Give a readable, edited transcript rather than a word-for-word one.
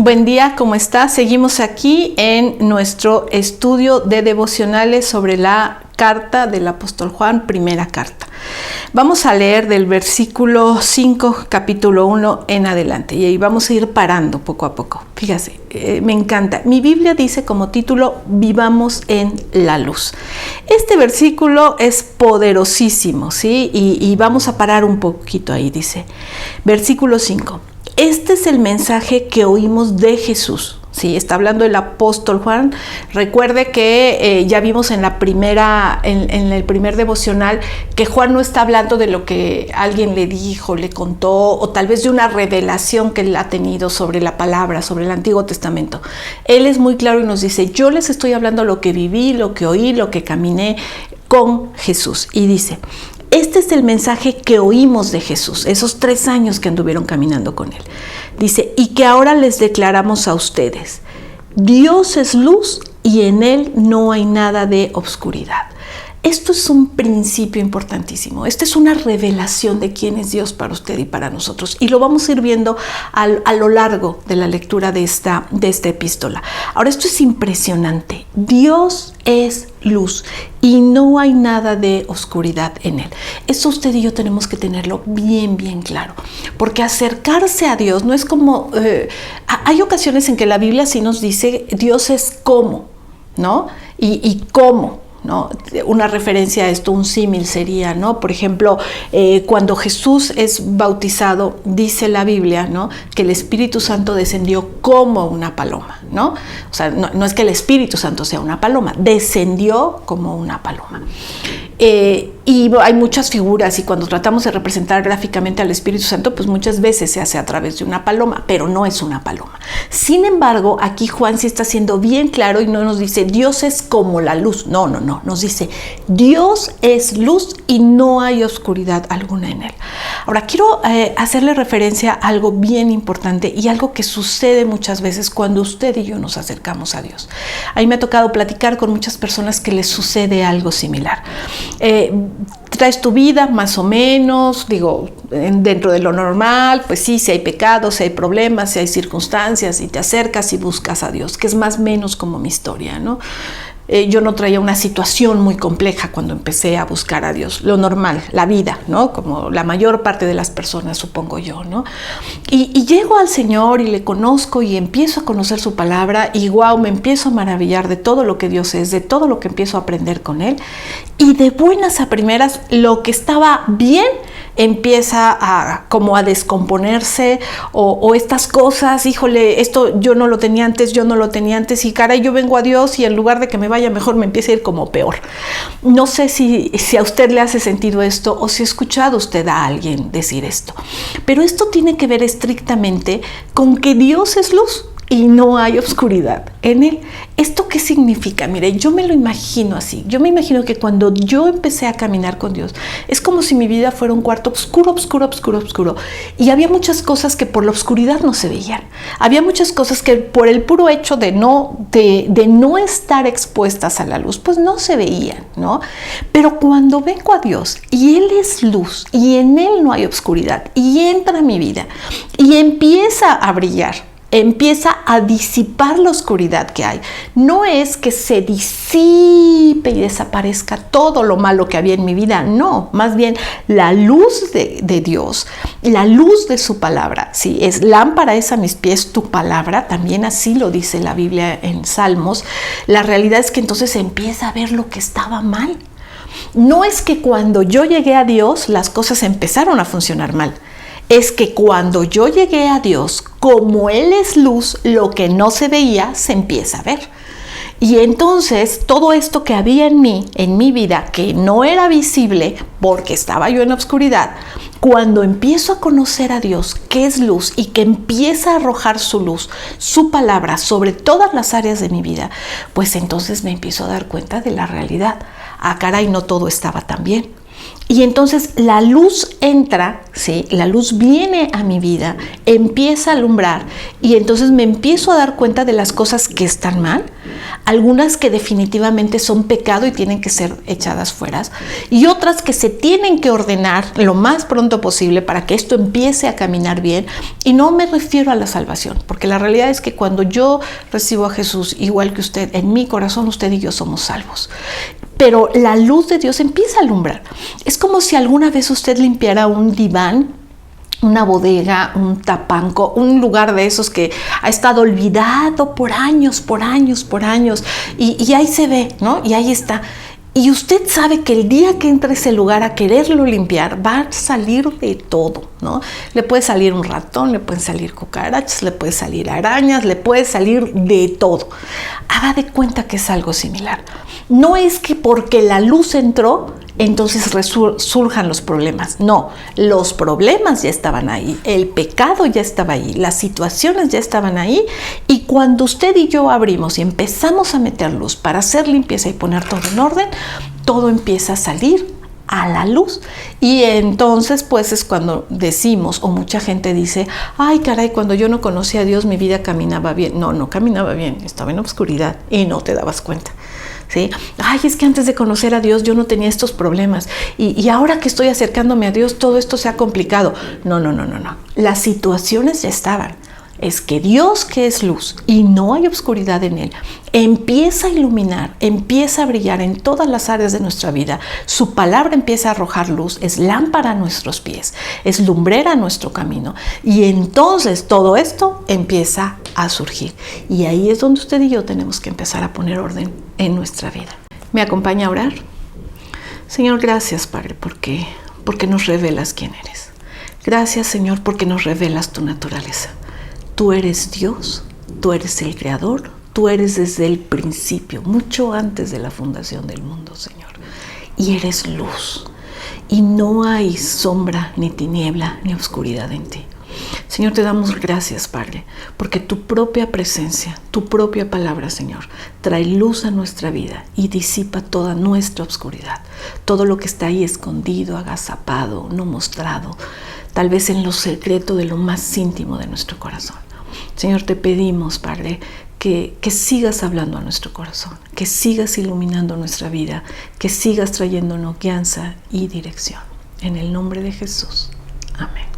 Buen día, ¿cómo estás? Seguimos aquí en nuestro estudio de devocionales sobre la carta del apóstol Juan, primera carta. Vamos a leer del versículo 5, capítulo 1 en adelante y ahí vamos a ir parando poco a poco. Fíjate, me encanta. Mi Biblia dice como título, vivamos en la luz. Este versículo es poderosísimo, ¿sí? Y vamos a parar un poquito ahí, dice. Versículo 5. Este es el mensaje que oímos de Jesús. Sí, está hablando el apóstol Juan. Recuerde que ya vimos en el primer devocional que Juan no está hablando de lo que alguien le dijo, le contó, o tal vez de una revelación que él ha tenido sobre la palabra, sobre el Antiguo Testamento. Él es muy claro y nos dice, yo les estoy hablando lo que viví, lo que oí, lo que caminé con Jesús. Y dice, este es el mensaje que oímos de Jesús, esos 3 años que anduvieron caminando con él. Dice, y que ahora les declaramos a ustedes, Dios es luz y en él no hay nada de obscuridad. Esto es un principio importantísimo. Esta es una revelación de quién es Dios para usted y para nosotros. Y lo vamos a ir viendo a lo largo de la lectura de esta epístola. Ahora, esto es impresionante. Dios es luz y no hay nada de oscuridad en él. Eso usted y yo tenemos que tenerlo bien, bien claro. Porque acercarse a Dios no es como... hay ocasiones en que la Biblia sí nos dice Dios es cómo, ¿no? Y cómo. ¿No? Una referencia a esto, un símil sería, ¿no? Por ejemplo, cuando Jesús es bautizado, dice la Biblia, ¿no? Que el Espíritu Santo descendió como una paloma, ¿no? O sea, no es que el Espíritu Santo sea una paloma, descendió como una paloma. Y hay muchas figuras y cuando tratamos de representar gráficamente al Espíritu Santo, pues muchas veces se hace a través de una paloma, pero no es una paloma. Sin embargo, aquí Juan sí está siendo bien claro y no nos dice Dios es como la luz. No, nos dice Dios es luz y no hay oscuridad alguna en él. Ahora, quiero hacerle referencia a algo bien importante y algo que sucede muchas veces cuando usted y yo nos acercamos a Dios. A mí me ha tocado platicar con muchas personas que les sucede algo similar. Traes tu vida más o menos, digo, dentro de lo normal, pues sí, si hay pecados, si hay problemas, si hay circunstancias, y te acercas y buscas a Dios, que es más o menos como mi historia, ¿no? Yo no traía una situación muy compleja cuando empecé a buscar a Dios, lo normal, la vida, ¿no? Como la mayor parte de las personas, supongo yo, ¿no? Y llego al Señor y le conozco y empiezo a conocer su palabra y wow, me empiezo a maravillar de todo lo que Dios es, de todo lo que empiezo a aprender con Él y de buenas a primeras lo que estaba bien empieza como a descomponerse o estas cosas, híjole, esto yo no lo tenía antes y caray, yo vengo a Dios y en lugar de que me vaya mejor me empieza a ir como peor. No sé si a usted le hace sentido esto o si ha escuchado usted a alguien decir esto, pero esto tiene que ver estrictamente con que Dios es luz y no hay oscuridad en él. ¿Esto qué significa? Mire, yo me lo imagino así. Yo me imagino que cuando yo empecé a caminar con Dios, es como si mi vida fuera un cuarto oscuro. Y había muchas cosas que por la oscuridad no se veían. Había muchas cosas que por el puro hecho de no estar expuestas a la luz, pues no se veían, ¿no? Pero cuando vengo a Dios y Él es luz y en Él no hay oscuridad y entra a mi vida y empieza a brillar, empieza a disipar la oscuridad que hay. No es que se disipe y desaparezca todo lo malo que había en mi vida, no, más bien la luz de Dios, la luz de su palabra, sí, es lámpara es a mis pies tu palabra, también así lo dice la Biblia en Salmos. La realidad es que entonces empieza a ver lo que estaba mal. No es que cuando yo llegué a Dios las cosas empezaron a funcionar mal. Es que cuando yo llegué a Dios, como Él es luz, lo que no se veía, se empieza a ver. Y entonces todo esto que había en mí, en mi vida, que no era visible porque estaba yo en la oscuridad, cuando empiezo a conocer a Dios, que es luz y que empieza a arrojar su luz, su palabra sobre todas las áreas de mi vida, pues entonces me empiezo a dar cuenta de la realidad. Ah, caray, no todo estaba tan bien. Y entonces la luz entra, ¿sí? La luz viene a mi vida, empieza a alumbrar y entonces me empiezo a dar cuenta de las cosas que están mal, algunas que definitivamente son pecado y tienen que ser echadas fuera, y otras que se tienen que ordenar lo más pronto posible para que esto empiece a caminar bien. Y no me refiero a la salvación, porque la realidad es que cuando yo recibo a Jesús, igual que usted, en mi corazón usted y yo somos salvos. Pero la luz de Dios empieza a alumbrar. Es como si alguna vez usted limpiara un diván, una bodega, un tapanco, un lugar de esos que ha estado olvidado por años, y ahí se ve, ¿no? Y ahí está. Y usted sabe que el día que entre a ese lugar a quererlo limpiar, va a salir de todo, ¿no? Le puede salir un ratón, le pueden salir cucarachas, le puede salir arañas, le puede salir de todo. Haga de cuenta que es algo similar. No es que porque la luz entró, entonces surjan los problemas. No, los problemas ya estaban ahí, el pecado ya estaba ahí, las situaciones ya estaban ahí, y cuando usted y yo abrimos y empezamos a meter luz para hacer limpieza y poner todo en orden, todo empieza a salir a la luz. Y entonces pues es cuando decimos, o mucha gente dice, ay caray, cuando yo no conocía a Dios mi vida caminaba bien. No caminaba bien, estaba en obscuridad y no te dabas cuenta. ¿Sí? Ay, es que antes de conocer a Dios yo no tenía estos problemas y ahora que estoy acercándome a Dios todo esto se ha complicado. No. Las situaciones ya estaban. Es que Dios, que es luz y no hay obscuridad en Él, empieza a iluminar, empieza a brillar en todas las áreas de nuestra vida. Su palabra empieza a arrojar luz, es lámpara a nuestros pies, es lumbrera a nuestro camino. Y entonces todo esto empieza a surgir. Y ahí es donde usted y yo tenemos que empezar a poner orden en nuestra vida. ¿Me acompaña a orar? Señor, gracias, Padre, porque nos revelas quién eres. Gracias, Señor, porque nos revelas tu naturaleza. Tú eres Dios, tú eres el Creador, tú eres desde el principio, mucho antes de la fundación del mundo, Señor. Y eres luz. Y no hay sombra, ni tiniebla, ni oscuridad en ti. Señor, te damos gracias, Padre, porque tu propia presencia, tu propia palabra, Señor, trae luz a nuestra vida y disipa toda nuestra oscuridad. Todo lo que está ahí escondido, agazapado, no mostrado, tal vez en lo secreto de lo más íntimo de nuestro corazón. Señor, te pedimos, Padre, que sigas hablando a nuestro corazón, que sigas iluminando nuestra vida, que sigas trayéndonos guianza y dirección. En el nombre de Jesús. Amén.